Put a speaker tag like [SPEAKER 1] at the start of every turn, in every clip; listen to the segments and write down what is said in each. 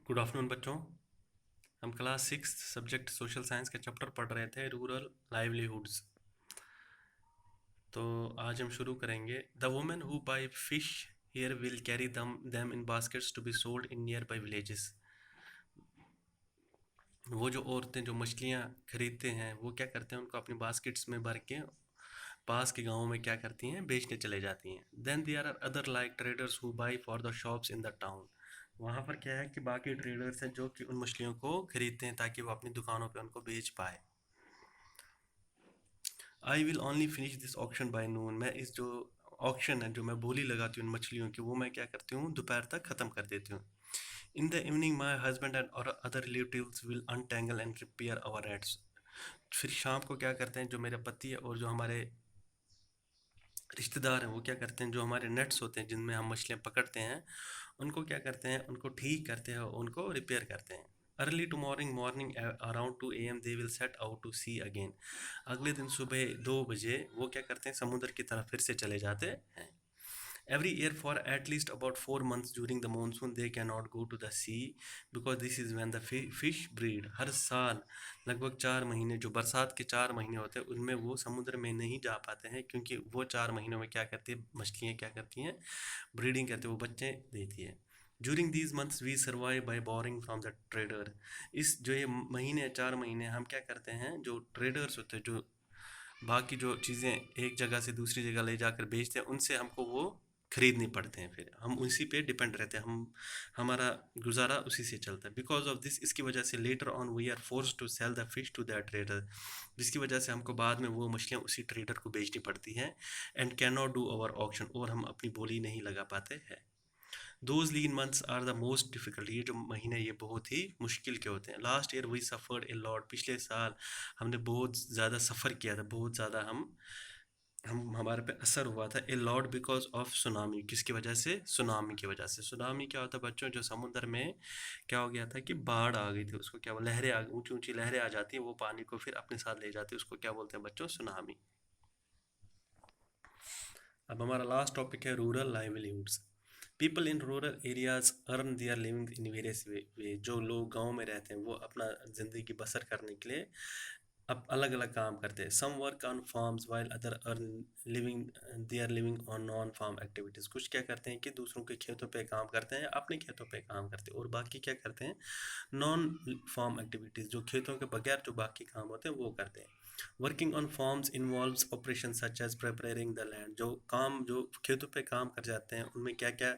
[SPEAKER 1] Good afternoon बच्चों। हम class 6 subject social science का चैप्टर पढ़ रहे थे, रूरल लाइवलीहुड्स। तो आज हम शुरू करेंगे। The women who buy fish here will carry them in baskets to be sold in nearby villages. वो जो औरतें जो मछलियाँ खरीदते हैं वो क्या करते हैं, उनको अपनी बास्केट्स में भर के पास के गाँव में क्या करती हैं, बेचने चले जाती हैं। Then there are other like traders who buy for the shops in the town. वहाँ पर क्या है कि बाकी ट्रेडर्स हैं जो कि उन मछलियों को खरीदते हैं ताकि वो अपनी दुकानों पे उनको बेच पाए। I will only finish this auction by noon. मैं इस जो ऑक्शन है, जो मैं बोली लगाती हूँ मछलियों की, वो मैं क्या करती हूँ, दोपहर तक ख़त्म कर देती हूँ। In the evening my husband and और other relatives will untangle and repair our nets. फिर शाम को क्या करते हैं, जो मेरे पति है और जो हमारे रिश्तेदार हैं, वो क्या करते हैं, जो हमारे नेट्स होते हैं जिनमें हम मछलियाँ पकड़ते हैं, उनको क्या करते हैं, उनको ठीक करते हैं, उनको रिपेयर करते हैं। Early to morning around 2 AM they will set out to sea again. अगले दिन सुबह 2 बजे वो क्या करते हैं, समुद्र की तरफ फिर से चले जाते हैं। Every year for at least about 4 months during the monsoon they cannot go to the sea because this is when the fish breed। हर साल लगभग 4 महीने, जो बरसात के 4 महीने होते हैं, उनमें वो समुद्र में नहीं जा पाते हैं, क्योंकि वो 4 महीनों में क्या करती है, मछलियाँ क्या करती हैं, ब्रीडिंग करती है, वो बच्चे देती है। During these months we survive by borrowing from the trader. इस जो ये महीने 4 महीने हम क्या करते हैं, जो ट्रेडर्स होते हैं, जो बाकी जो चीज़ें एक जगह से दूसरी जगह ले जाकर बेचते हैं, उनसे हमको वो खरीदनी पड़ते हैं। फिर हम उसी पे डिपेंड रहते हैं, हमारा गुजारा उसी से चलता है। बिकॉज ऑफ दिस, इसकी वजह से later on we are force to sell the fish to the trader. जिसकी वजह से हमको बाद में वो मछलियाँ उसी ट्रेडर को बेचनी पड़ती हैं। And can not do our auction, और हम अपनी बोली नहीं लगा पाते हैं। Those lean months are the most difficult. ये जो महीने ये बहुत ही मुश्किल के होते हैं। Last year we suffered a lot. पिछले साल हमने बहुत ज़्यादा सफ़र किया था, बहुत ज़्यादा हम हमारे पे असर हुआ था। A lot because of tsunami. किसकी वजह से? सुनामी की वजह से। सुनामी क्या होता है बच्चों? जो समुद्र में क्या हो गया था कि बाढ़ आ गई थी, उसको क्या, लहरें आ, ऊंची ऊंची लहरें आ जाती हैं, वो पानी को फिर अपने साथ ले जाती है, उसको क्या बोलते हैं बच्चों? सुनामी। अब हमारा लास्ट टॉपिक है rural livelihoods. People in rural areas earn their living in various वे। जो लोग गांव में रहते हैं वो अपना ज़िंदगी बसर करने के लिए अब अलग अलग काम करते हैं। Some work on farms while other earn living, they are living on non farm activities. कुछ क्या करते हैं कि दूसरों के खेतों पे काम करते हैं, अपने खेतों पे काम करते हैं, और बाकी क्या करते हैं, नॉन फार्म एक्टिविटीज़, जो खेतों के बगैर जो बाकी काम होते हैं वो करते हैं। Working on farms involves operation such as preparing the land. जो काम जो खेतों पे काम कर जाते हैं, उनमें क्या क्या,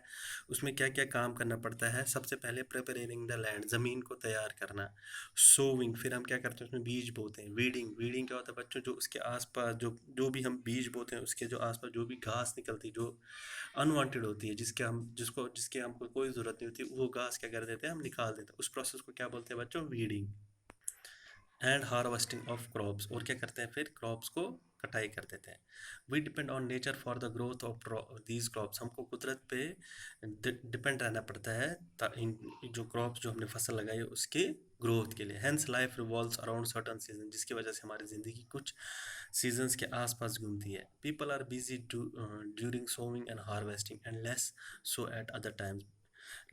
[SPEAKER 1] उसमें क्या क्या काम करना पड़ता है? सबसे पहले प्रिपेयरिंग द लैंड, ज़मीन को तैयार करना। सोविंग, फिर हम क्या करते हैं, उसमें बीज बोते हैं। वीडिंग, वीडिंग क्या होता है बच्चों? जो उसके आसपास जो जो भी हम बीज बोते हैं, उसके जो आसपास जो भी घास निकलती है, जो अनवांटेड होती है, जिसके हमको कोई ज़रूरत नहीं होती, वो घास क्या कर देते हैं, हम निकाल देते हैं। उस प्रोसेस को क्या बोलते हैं बच्चों? Weeding. And harvesting of crops, और क्या करते हैं, फिर क्रॉप्स को कटाई कर देते हैं। We depend on nature for the growth of these crops. हमको कुदरत पे डिपेंड रहना पड़ता है इन जो क्रॉप्स जो हमने फसल लगाई है उसके ग्रोथ के लिए। Hence life revolves around certain season, जिसकी वजह से हमारी ज़िंदगी कुछ सीजन्स के आसपास घूमती है। People are busy during sowing and harvesting and less so at other times.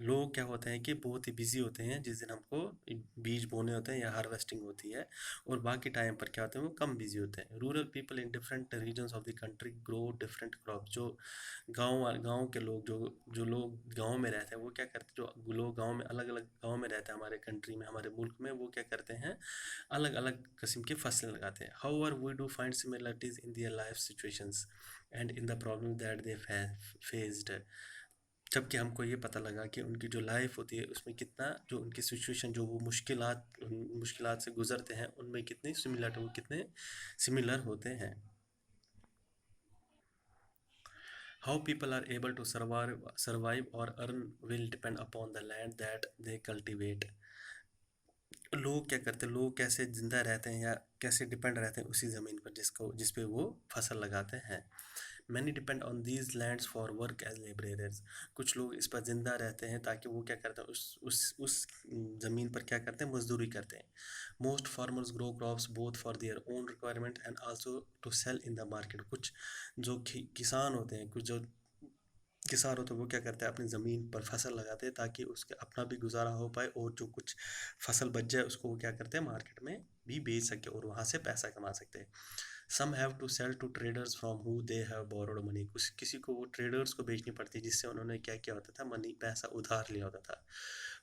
[SPEAKER 1] लोग क्या होते हैं कि बहुत ही बिजी होते हैं जिस दिन हमको बीज बोने होते हैं या हार्वेस्टिंग होती है, और बाकी टाइम पर क्या होते हैं, वो कम बिजी होते हैं। Rural people in different regions of the country grow different crop. जो गांव के लोग, जो लोग गांव में रहते हैं, वो क्या करते हैं, जो लोग गांव में अलग अलग गांव में रहते हैं, हमारे कंट्री में, हमारे मुल्क में, वो क्या करते हैं, अलग अलग किस्म की फसलें लगाते हैं। However we do find similarities in their life situations and in the problem that they faced. जबकि हमको ये पता लगा कि उनकी जो लाइफ होती है उसमें कितना, जो उनकी सिचुएशन, जो वो मुश्किलात से गुजरते हैं, उनमें कितने सिमिलर, वो कितने सिमिलर होते हैं। How people are able to survive और earn will depend upon the land that they cultivate. लोग क्या करते हैं, लोग कैसे जिंदा रहते हैं या कैसे डिपेंड रहते हैं उसी ज़मीन पर जिस पे वो फसल लगाते हैं। Many depend on these lands for work as labourers. कुछ लोग इस पर ज़िंदा रहते हैं ताकि वो क्या करते हैं, उस ज़मीन पर क्या करते हैं, मजदूरी करते हैं। Most farmers grow crops both for their own requirement and also to sell in the market. कुछ जो किसान होते हैं, कुछ जो किसान हो तो वो क्या करते हैं, अपनी ज़मीन पर फसल लगाते हैं ताकि उसके अपना भी गुजारा हो पाए, और जो कुछ फसल बच जाए उसको वो क्या करते हैं, मार्केट में भी बेच सके और वहाँ से पैसा कमा सकते हैं। Some have to sell to traders from who they have borrowed money, कुछ किसी को वो ट्रेडर्स को बेचनी पड़ती है जिससे उन्होंने क्या किया होता था, मनी पैसा उधार लिया होता था।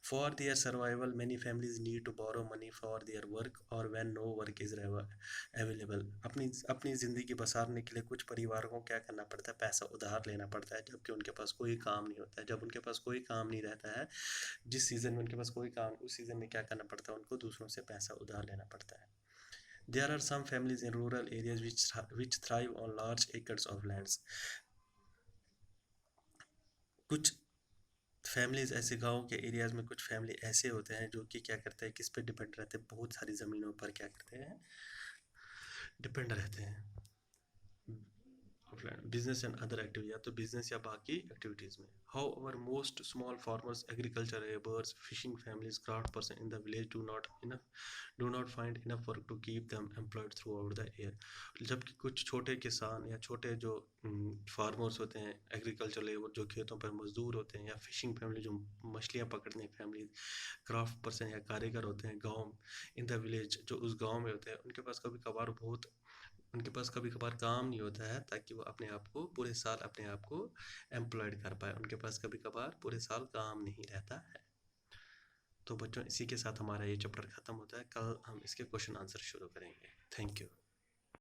[SPEAKER 1] For their survival many families need to borrow money for their work और when no work is available, अपनी अपनी ज़िंदगी बसारने के लिए कुछ परिवारों को क्या करना पड़ता है, पैसा उधार लेना पड़ता है, जबकि उनके पास कोई काम नहीं होता है। जब उनके पास कोई काम नहीं रहता है, जिस सीज़न में उनके पास कोई काम, उस सीज़न में क्या करना पड़ता है, उनको दूसरों से पैसा उधार लेना पड़ता है। There are some families in rural areas which thrive on large acres of lands. कुछ फैमिलीज ऐसे गांव के एरियाज में, कुछ फैमिली ऐसे होते हैं जो कि क्या करते हैं, किस पे डिपेंड रहते हैं, बहुत सारी ज़मीनों पर क्या करते हैं, डिपेंड रहते हैं। बिजनेस एंड अदर एक्टिविटी, या तो बिजनेस या बाकी एक्टिविटीज़ में। However most small farmers, agriculture labours, fishing families, craft person in the village do not find enough work to keep them employed throughout the year. जबकि कुछ छोटे किसान या छोटे जो फार्मर्स होते हैं, एग्रीकल्चर लेबर जो खेतों पर मजदूर होते हैं, या फिशिंग फैमिली जो मछलियाँ पकड़ने फैमिली, क्राफ्ट पर्सन या कारीगर होते हैं गांव, इन द विलेज जो उस गांव में होते हैं, उनके पास कभी कभार काम नहीं होता है ताकि वो अपने आप को पूरे साल अपने आप को एम्प्लॉयड कर पाए, उनके पास कभी कभार पूरे साल काम नहीं रहता है। तो बच्चों, इसी के साथ हमारा ये चैप्टर ख़त्म होता है। कल हम इसके क्वेश्चन आंसर शुरू करेंगे। Thank you.